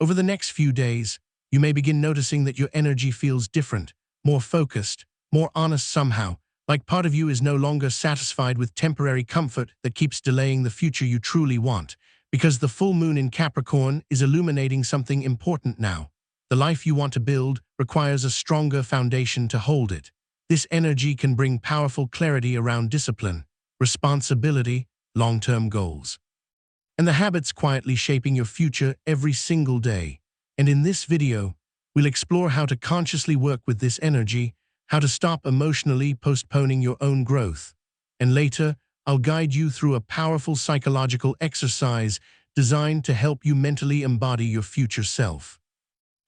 Over the next few days, you may begin noticing that your energy feels different, more focused, more honest somehow, like part of you is no longer satisfied with temporary comfort that keeps delaying the future you truly want, because the full moon in Capricorn is illuminating something important now. The life you want to build requires a stronger foundation to hold it. This energy can bring powerful clarity around discipline, responsibility, long-term goals, and the habits quietly shaping your future every single day. And in this video, we'll explore how to consciously work with this energy, how to stop emotionally postponing your own growth. And later, I'll guide you through a powerful psychological exercise designed to help you mentally embody your future self.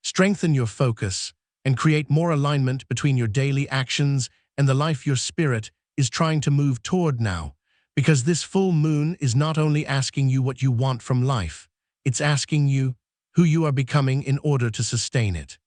Strengthen your focus and create more alignment between your daily actions and the life your spirit is trying to move toward now. Because this full moon is not only asking you what you want from life, it's asking you who you are becoming in order to sustain it.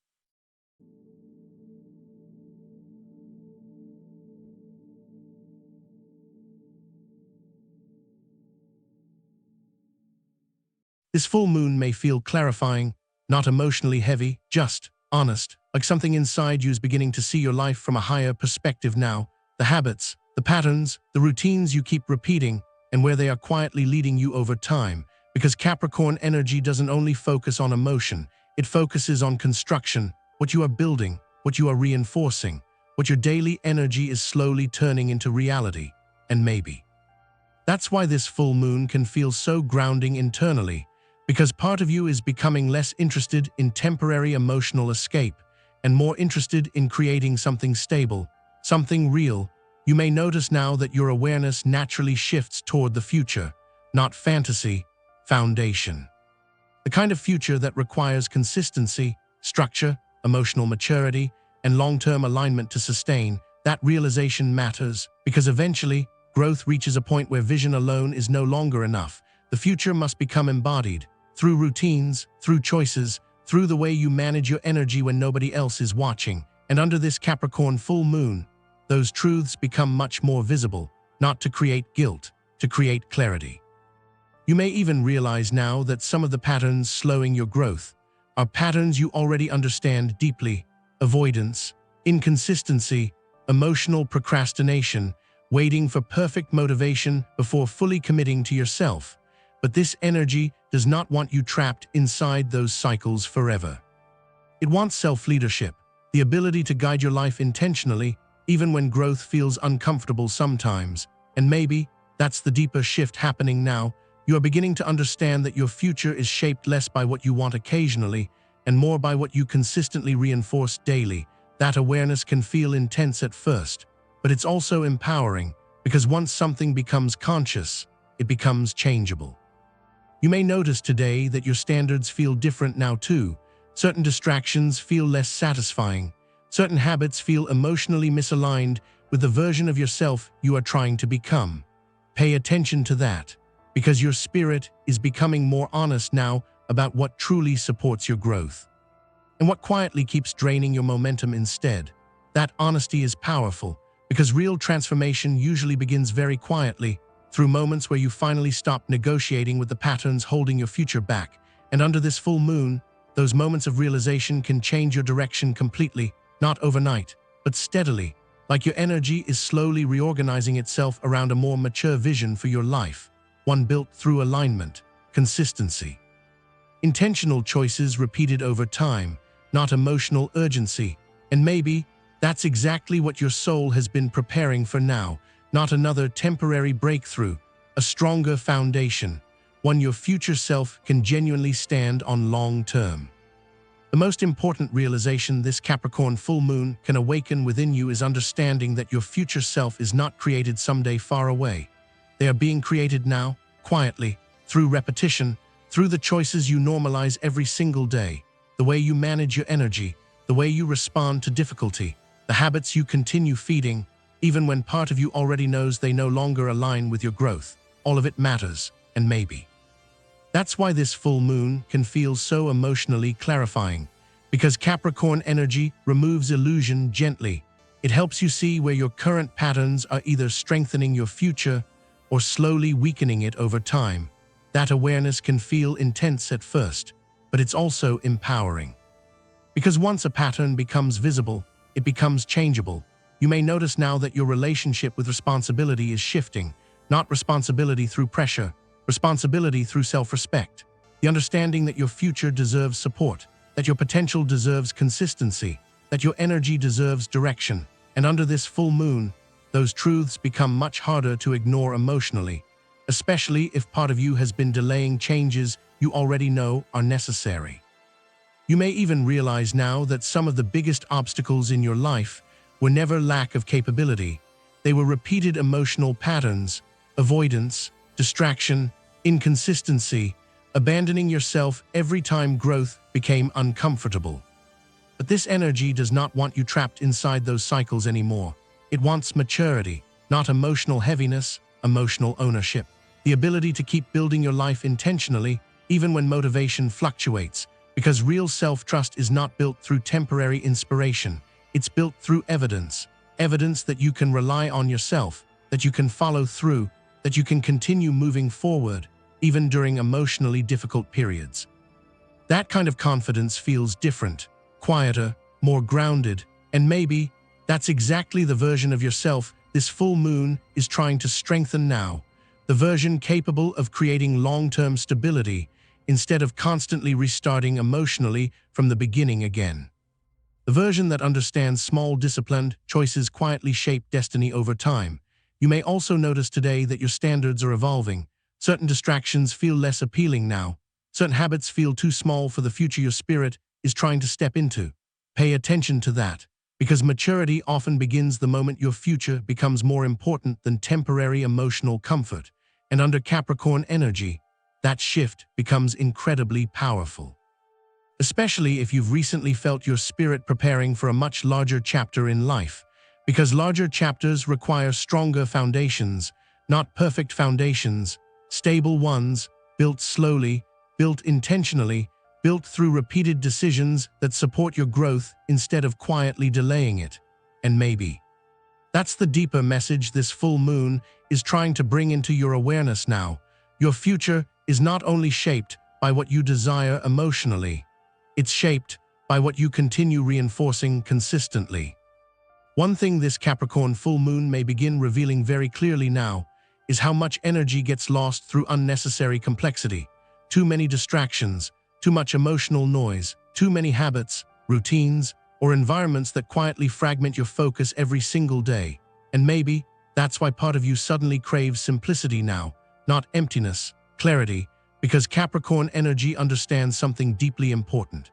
This full moon may feel clarifying, not emotionally heavy, just honest, like something inside you is beginning to see your life from a higher perspective now. The habits, the patterns, the routines you keep repeating, and where they are quietly leading you over time. Because Capricorn energy doesn't only focus on emotion, it focuses on construction, what you are building, what you are reinforcing, what your daily energy is slowly turning into reality. And maybe that's why this full moon can feel so grounding internally, because part of you is becoming less interested in temporary emotional escape and more interested in creating something stable, something real. You may notice now that your awareness naturally shifts toward the future, not fantasy, foundation. The kind of future that requires consistency, structure, emotional maturity, and long-term alignment to sustain. That realization matters because eventually, growth reaches a point where vision alone is no longer enough. The future must become embodied through routines, through choices, through the way you manage your energy when nobody else is watching. And under this Capricorn full moon, those truths become much more visible, not to create guilt, to create clarity. You may even realize now that some of the patterns slowing your growth are patterns you already understand deeply: avoidance, inconsistency, emotional procrastination, waiting for perfect motivation before fully committing to yourself. But this energy does not want you trapped inside those cycles forever. It wants self-leadership, the ability to guide your life intentionally, even when growth feels uncomfortable sometimes. And maybe that's the deeper shift happening now. You are beginning to understand that your future is shaped less by what you want occasionally and more by what you consistently reinforce daily. That awareness can feel intense at first, but it's also empowering, because once something becomes conscious, it becomes changeable. You may notice today that your standards feel different now too. Certain distractions feel less satisfying. Certain habits feel emotionally misaligned with the version of yourself you are trying to become. Pay attention to that, because your spirit is becoming more honest now about what truly supports your growth and what quietly keeps draining your momentum instead. That honesty is powerful, because real transformation usually begins very quietly, through moments where you finally stop negotiating with the patterns holding your future back. And under this full moon, those moments of realization can change your direction completely, not overnight, but steadily, like your energy is slowly reorganizing itself around a more mature vision for your life, one built through alignment, consistency, intentional choices repeated over time, not emotional urgency. And maybe that's exactly what your soul has been preparing for now, not another temporary breakthrough, a stronger foundation, one your future self can genuinely stand on long term. The most important realization this Capricorn full moon can awaken within you is understanding that your future self is not created someday far away. They are being created now, quietly, through repetition, through the choices you normalize every single day, the way you manage your energy, the way you respond to difficulty, the habits you continue feeding, even when part of you already knows they no longer align with your growth. All of it matters, and maybe that's why this full moon can feel so emotionally clarifying, because Capricorn energy removes illusion gently. It helps you see where your current patterns are either strengthening your future or slowly weakening it over time. That awareness can feel intense at first, but it's also empowering. Because once a pattern becomes visible, it becomes changeable. You may notice now that your relationship with responsibility is shifting, not responsibility through pressure, responsibility through self-respect. The understanding that your future deserves support, that your potential deserves consistency, that your energy deserves direction. And under this full moon, those truths become much harder to ignore emotionally, especially if part of you has been delaying changes you already know are necessary. You may even realize now that some of the biggest obstacles in your life were never lack of capability. They were repeated emotional patterns, avoidance, distraction, inconsistency, abandoning yourself every time growth became uncomfortable. But this energy does not want you trapped inside those cycles anymore. It wants maturity, not emotional heaviness, emotional ownership. The ability to keep building your life intentionally, even when motivation fluctuates, because real self-trust is not built through temporary inspiration. It's built through evidence. Evidence that you can rely on yourself, that you can follow through, that you can continue moving forward, even during emotionally difficult periods. That kind of confidence feels different, quieter, more grounded, and maybe that's exactly the version of yourself this full moon is trying to strengthen now, the version capable of creating long-term stability instead of constantly restarting emotionally from the beginning again. The version that understands small disciplined choices quietly shape destiny over time. You may also notice today that your standards are evolving. Certain distractions feel less appealing now. Certain habits feel too small for the future your spirit is trying to step into. Pay attention to that, because maturity often begins the moment your future becomes more important than temporary emotional comfort. And under Capricorn energy, that shift becomes incredibly powerful. Especially if you've recently felt your spirit preparing for a much larger chapter in life, because larger chapters require stronger foundations, not perfect foundations, stable ones, built slowly, built intentionally, built through repeated decisions that support your growth instead of quietly delaying it. And maybe that's the deeper message this full moon is trying to bring into your awareness now. Your future is not only shaped by what you desire emotionally, it's shaped by what you continue reinforcing consistently. One thing this Capricorn full moon may begin revealing very clearly now is how much energy gets lost through unnecessary complexity. Too many distractions, too much emotional noise, too many habits, routines, or environments that quietly fragment your focus every single day. And maybe that's why part of you suddenly craves simplicity now, not emptiness, clarity, because Capricorn energy understands something deeply important.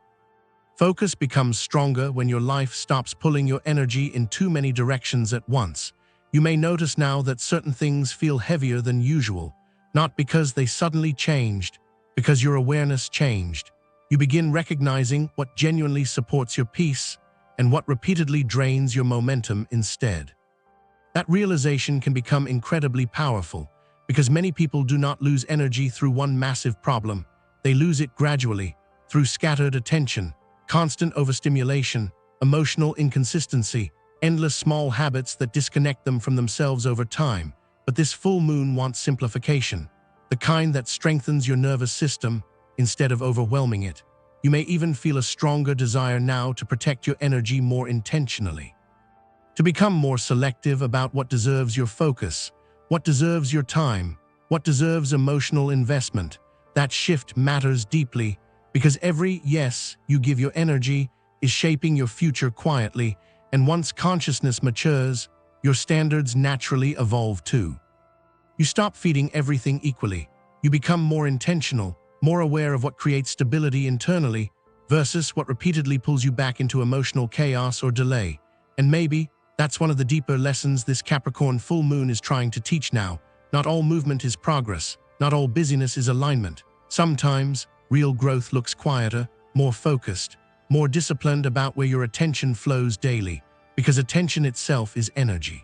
Focus becomes stronger when your life stops pulling your energy in too many directions at once. You may notice now that certain things feel heavier than usual, not because they suddenly changed, because your awareness changed. You begin recognizing what genuinely supports your peace and what repeatedly drains your momentum instead. That realization can become incredibly powerful, because many people do not lose energy through one massive problem. They lose it gradually, through scattered attention, constant overstimulation, emotional inconsistency, endless small habits that disconnect them from themselves over time. But this full moon wants simplification, the kind that strengthens your nervous system instead of overwhelming it. You may even feel a stronger desire now to protect your energy more intentionally, to become more selective about what deserves your focus, what deserves your time, what deserves emotional investment. That shift matters deeply, because every yes you give your energy is shaping your future quietly, and once consciousness matures, your standards naturally evolve too. You stop feeding everything equally. You become more intentional, more aware of what creates stability internally versus what repeatedly pulls you back into emotional chaos or delay. And maybe that's one of the deeper lessons this Capricorn full moon is trying to teach now. Not all movement is progress. Not all busyness is alignment. Sometimes, real growth looks quieter, more focused, more disciplined about where your attention flows daily, because attention itself is energy.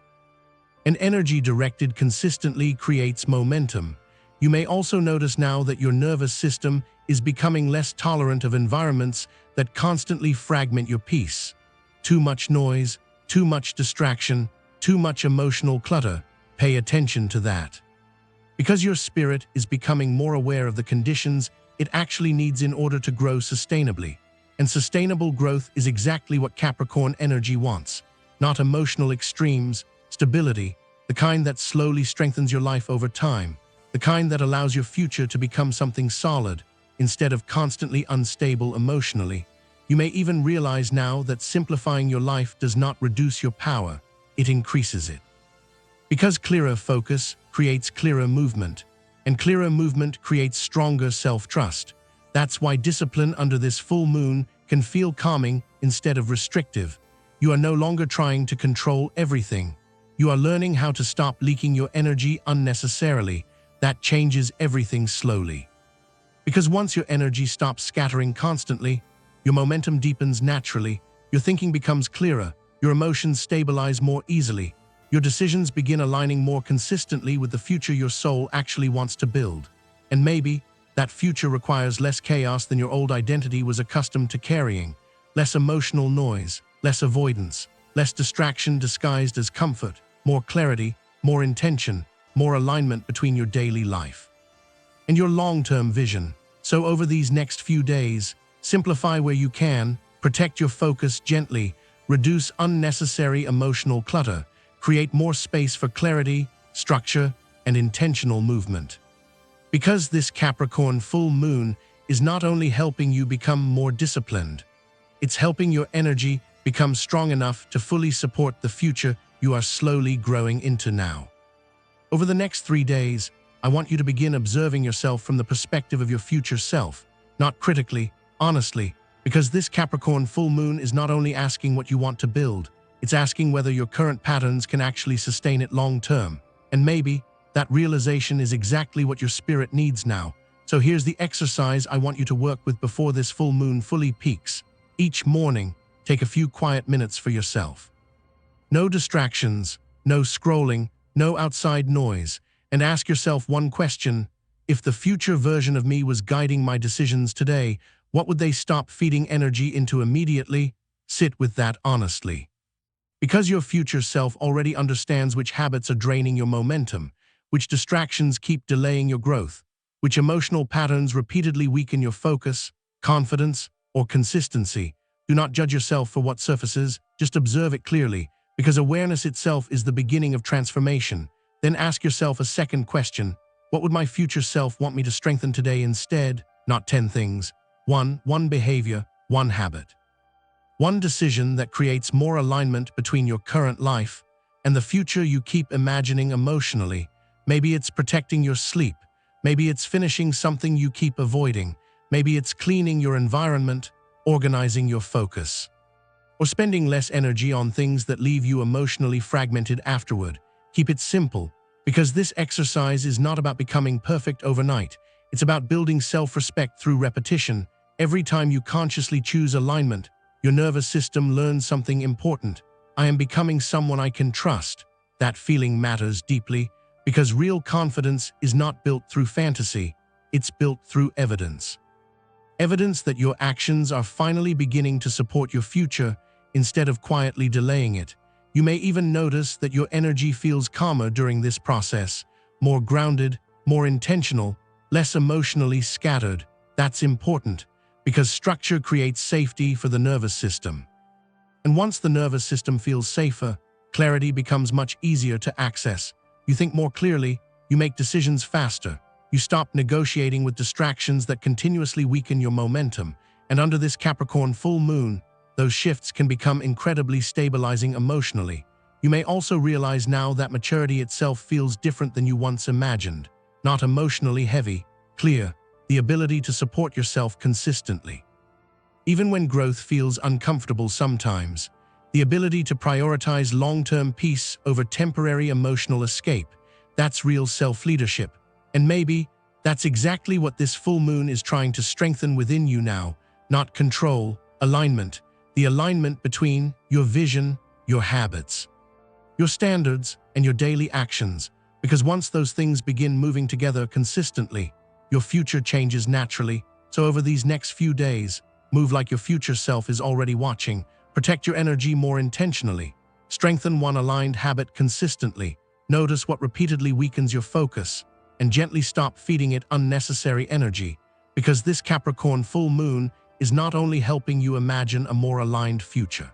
And energy directed consistently creates momentum. You may also notice now that your nervous system is becoming less tolerant of environments that constantly fragment your peace. Too much noise, too much distraction, too much emotional clutter. Pay attention to that, because your spirit is becoming more aware of the conditions it actually needs in order to grow sustainably. And sustainable growth is exactly what Capricorn energy wants. Not emotional extremes, stability, the kind that slowly strengthens your life over time, the kind that allows your future to become something solid, instead of constantly unstable emotionally. You may even realize now that simplifying your life does not reduce your power, it increases it. Because clearer focus creates clearer movement, and clearer movement creates stronger self-trust. That's why discipline under this full moon can feel calming instead of restrictive. You are no longer trying to control everything. You are learning how to stop leaking your energy unnecessarily. That changes everything slowly. Because once your energy stops scattering constantly, your momentum deepens naturally, your thinking becomes clearer, your emotions stabilize more easily, your decisions begin aligning more consistently with the future your soul actually wants to build. And maybe that future requires less chaos than your old identity was accustomed to carrying, less emotional noise, less avoidance, less distraction disguised as comfort, more clarity, more intention, more alignment between your daily life and your long-term vision. So over these next few days, simplify where you can, protect your focus gently, reduce unnecessary emotional clutter, create more space for clarity, structure, and intentional movement. Because this Capricorn full moon is not only helping you become more disciplined, it's helping your energy become strong enough to fully support the future you are slowly growing into now. Over the next 3 days, I want you to begin observing yourself from the perspective of your future self, not critically, honestly, because this Capricorn full moon is not only asking what you want to build, it's asking whether your current patterns can actually sustain it long term. And maybe that realization is exactly what your spirit needs now. So here's the exercise I want you to work with before this full moon fully peaks. Each morning, take a few quiet minutes for yourself. No distractions, no scrolling, no outside noise, and ask yourself one question: if the future version of me was guiding my decisions today, what would they stop feeding energy into immediately? Sit with that honestly. Because your future self already understands which habits are draining your momentum, which distractions keep delaying your growth, which emotional patterns repeatedly weaken your focus, confidence, or consistency. Do not judge yourself for what surfaces, just observe it clearly, because awareness itself is the beginning of transformation. Then ask yourself a second question: what would my future self want me to strengthen today instead? Not 10 things. One behavior, one habit. One decision that creates more alignment between your current life and the future you keep imagining emotionally. Maybe it's protecting your sleep. Maybe it's finishing something you keep avoiding. Maybe it's cleaning your environment, organizing your focus, or spending less energy on things that leave you emotionally fragmented afterward. Keep it simple, because this exercise is not about becoming perfect overnight. It's about building self-respect through repetition. Every time you consciously choose alignment, your nervous system learns something important. I am becoming someone I can trust. That feeling matters deeply, because real confidence is not built through fantasy, it's built through evidence. Evidence that your actions are finally beginning to support your future instead of quietly delaying it. You may even notice that your energy feels calmer during this process, more grounded, more intentional, less emotionally scattered. That's important, because structure creates safety for the nervous system. And once the nervous system feels safer, clarity becomes much easier to access. You think more clearly, you make decisions faster, you stop negotiating with distractions that continuously weaken your momentum. And under this Capricorn full moon, those shifts can become incredibly stabilizing emotionally. You may also realize now that maturity itself feels different than you once imagined. Not emotionally heavy, clear, the ability to support yourself consistently. Even when growth feels uncomfortable sometimes, the ability to prioritize long-term peace over temporary emotional escape. That's real self-leadership. And maybe that's exactly what this full moon is trying to strengthen within you now. Not control, alignment. The alignment between your vision, your habits, your standards, and your daily actions. Because once those things begin moving together consistently, your future changes naturally. So over these next few days, move like your future self is already watching. Protect your energy more intentionally. Strengthen one aligned habit consistently. Notice what repeatedly weakens your focus, and gently stop feeding it unnecessary energy. because this Capricorn full moon is not only helping you imagine a more aligned future.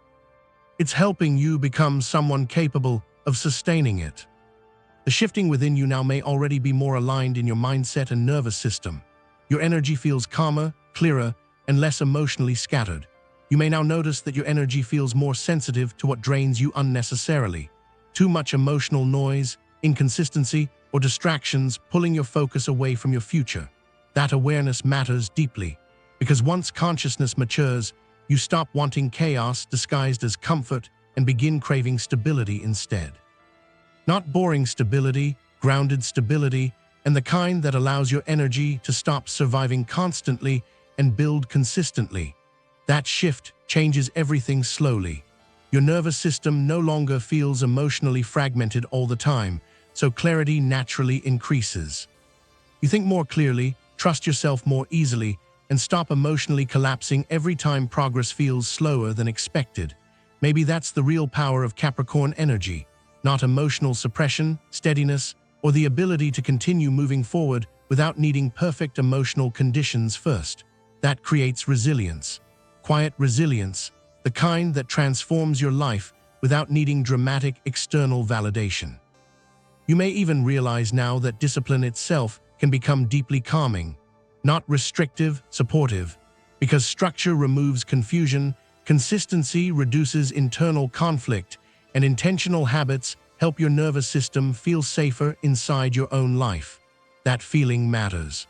It's helping you become someone capable of sustaining it. The shifting within you now may already be more aligned in your mindset and nervous system. Your energy feels calmer, clearer, and less emotionally scattered. You may now notice that your energy feels more sensitive to what drains you unnecessarily. Too much emotional noise, inconsistency, or distractions pulling your focus away from your future. That awareness matters deeply, because once consciousness matures, you stop wanting chaos disguised as comfort and begin craving stability instead. Not boring stability, grounded stability, and the kind that allows your energy to stop surviving constantly and build consistently. That shift changes everything slowly. Your nervous system no longer feels emotionally fragmented all the time, so clarity naturally increases. You think more clearly, trust yourself more easily, and stop emotionally collapsing every time progress feels slower than expected. Maybe that's the real power of Capricorn energy, not emotional suppression, steadiness, or the ability to continue moving forward without needing perfect emotional conditions first. That creates resilience. Quiet resilience, the kind that transforms your life without needing dramatic external validation. You may even realize now that discipline itself can become deeply calming, not restrictive, supportive, because structure removes confusion, consistency reduces internal conflict, and intentional habits help your nervous system feel safer inside your own life. That feeling matters,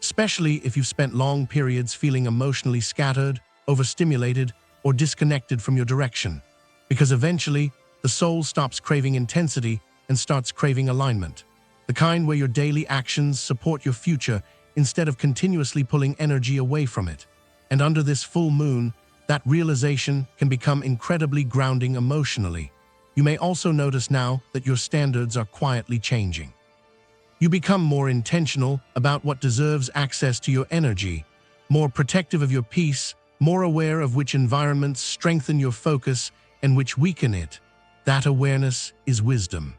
especially if you've spent long periods feeling emotionally scattered, overstimulated, or disconnected from your direction, because eventually the soul stops craving intensity and starts craving alignment, the kind where your daily actions support your future instead of continuously pulling energy away from it. And under this full moon, that realization can become incredibly grounding emotionally. You may also notice now that your standards are quietly changing. You become more intentional about what deserves access to your energy, more protective of your peace, more aware of which environments strengthen your focus and which weaken it. That awareness is wisdom.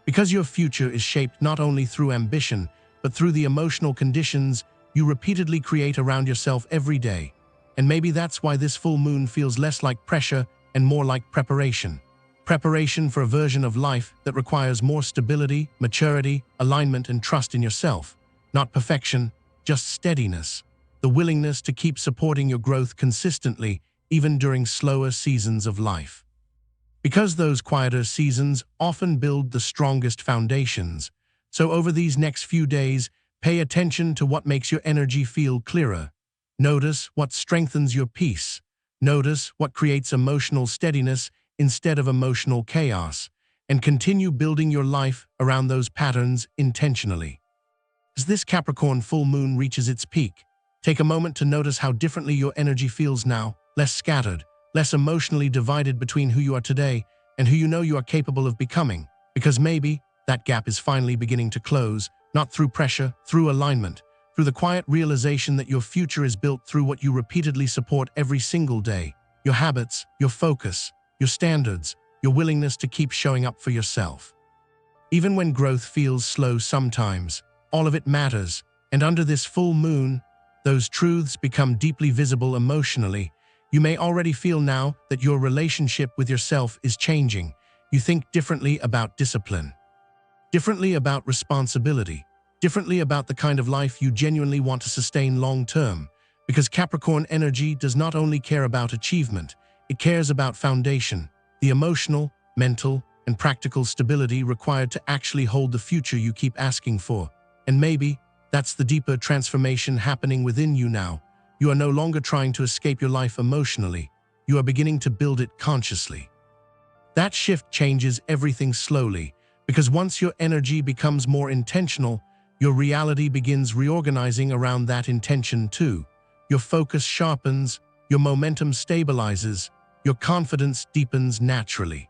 Because your future is shaped not only through ambition, but through the emotional conditions you repeatedly create around yourself every day. And maybe that's why this full moon feels less like pressure and more like preparation. Preparation for a version of life that requires more stability, maturity, alignment, and trust in yourself. Not perfection, just steadiness. The willingness to keep supporting your growth consistently, even during slower seasons of life. Because those quieter seasons often build the strongest foundations. So over these next few days, pay attention to what makes your energy feel clearer. Notice what strengthens your peace. Notice what creates emotional steadiness instead of emotional chaos, and continue building your life around those patterns intentionally. As this Capricorn full moon reaches its peak, take a moment to notice how differently your energy feels now, less scattered, less emotionally divided between who you are today and who you know you are capable of becoming, because maybe that gap is finally beginning to close, not through pressure, through alignment, through the quiet realization that your future is built through what you repeatedly support every single day, your habits, your focus, your standards, your willingness to keep showing up for yourself. Even when growth feels slow sometimes, all of it matters, and under this full moon, those truths become deeply visible emotionally. You may already feel now that your relationship with yourself is changing. You think differently about discipline, differently about responsibility, differently about the kind of life you genuinely want to sustain long-term, because Capricorn energy does not only care about achievement, it cares about foundation, the emotional, mental, and practical stability required to actually hold the future you keep asking for. And maybe that's the deeper transformation happening within you now. You are no longer trying to escape your life emotionally. You are beginning to build it consciously. That shift changes everything slowly, because once your energy becomes more intentional, your reality begins reorganizing around that intention too. Your focus sharpens, your momentum stabilizes, your confidence deepens naturally.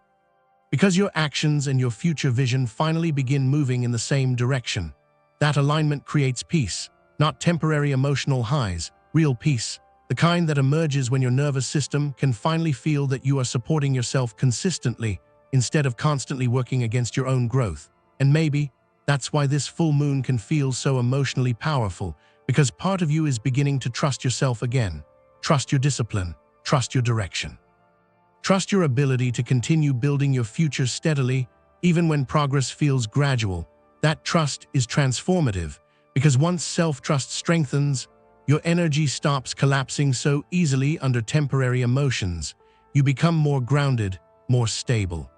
Because your actions and your future vision finally begin moving in the same direction. That alignment creates peace, not temporary emotional highs, real peace, the kind that emerges when your nervous system can finally feel that you are supporting yourself consistently instead of constantly working against your own growth. And maybe that's why this full moon can feel so emotionally powerful, because part of you is beginning to trust yourself again. Trust your discipline. Trust your direction. Trust your ability to continue building your future steadily, even when progress feels gradual. That trust is transformative, because once self-trust strengthens, your energy stops collapsing so easily under temporary emotions. You become more grounded, more stable,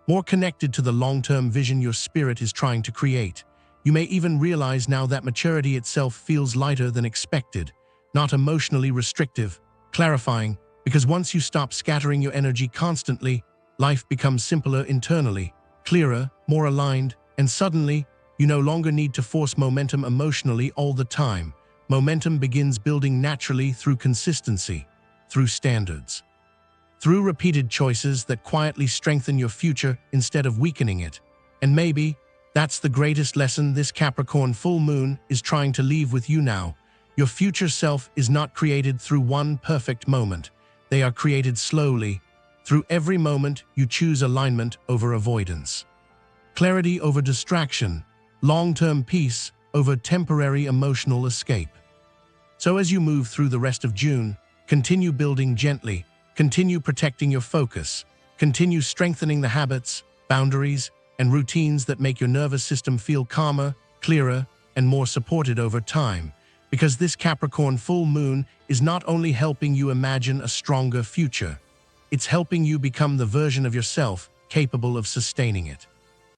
more connected to the long-term vision your spirit is trying to create. You may even realize now that maturity itself feels lighter than expected, not emotionally restrictive, clarifying, because once you stop scattering your energy constantly, life becomes simpler internally, clearer, more aligned, and suddenly, you no longer need to force momentum emotionally all the time. Momentum begins building naturally through consistency, through standards, through repeated choices that quietly strengthen your future instead of weakening it. And maybe that's the greatest lesson this Capricorn full moon is trying to leave with you now. Your future self is not created through one perfect moment. They are created slowly. Through every moment, you choose alignment over avoidance, clarity over distraction, long-term peace over temporary emotional escape. So as you move through the rest of June, continue building gently, continue protecting your focus, continue strengthening the habits, boundaries, and routines that make your nervous system feel calmer, clearer, and more supported over time. Because this Capricorn full moon is not only helping you imagine a stronger future, it's helping you become the version of yourself capable of sustaining it.